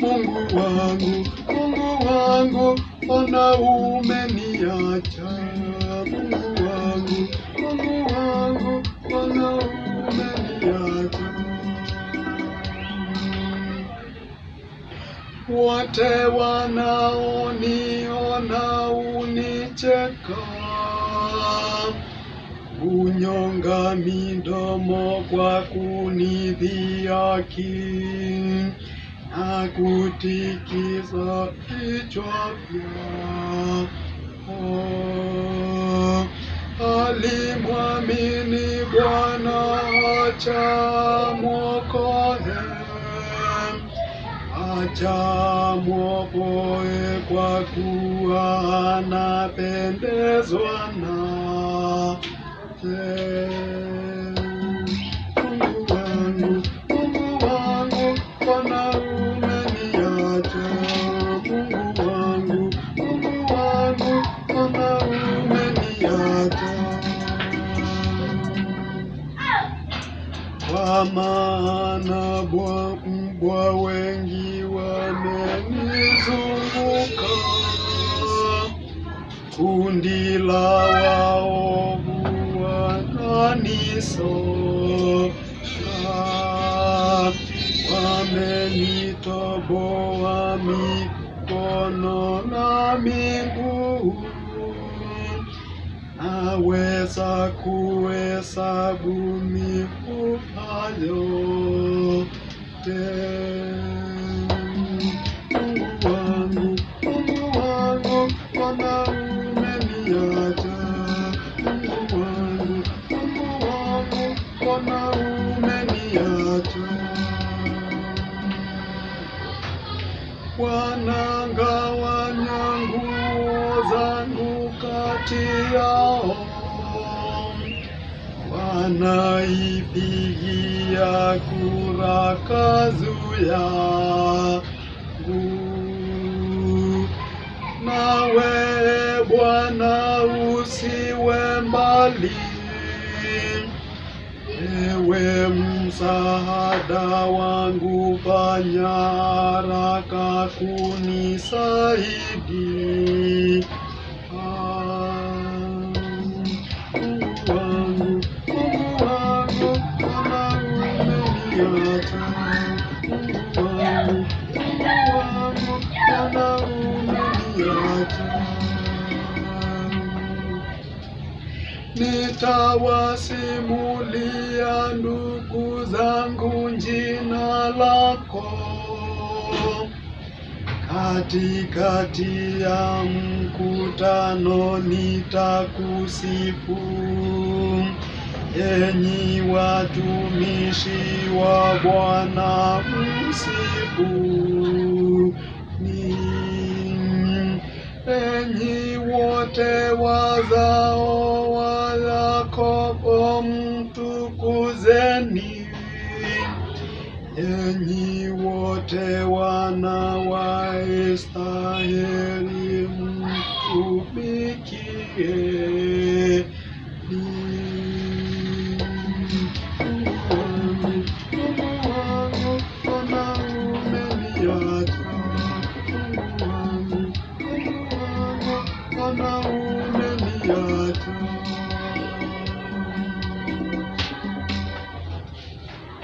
Mungu wangu, mbona umeniacha? Mungu wangu, mbona umeniacha? Wote wanaoniona unicheka, unyonga midomo kwa kunidhihaki, na kutikisa vichwa vyao. Alimwamini Bwana acha mwokoe, acha mwokoe, kwa kuwa anapendezwa naye. Mungu wangu, mbona umeniacha? Mungu wangu, mbona umeniacha? Kwa maana mbwa wengi wamenizunguka, kundi la waovu wananisonga, wamenitoboa mikono na miguu. Naweza kuhesabu mifupa yote. Mungu wangu, mbona umeniacha? Mungu wangu, mbona umeniacha? Wanagawanya nguo zangu kati yao, wanaipigia kura kazu yangu. Nawe Bwana usiwe mbali, ewe msaada wangu, fanya haraka kunisaidia. Mungu wangu, mbona umeniacha? Mungu wangu, mbona umeniacha? Nitawasimulia ndugu zangu jina lako, katikati ya mkutano nitakusifu. Enyi watumishi wa Bwana, msifuni. Enyi wote wazao wa Yakobo, mtukuzeni. Enyi wote wana wa Israeli, mtumikie. Mungu wangu, mbona umeniacha? Mungu wangu, mbona umeniacha?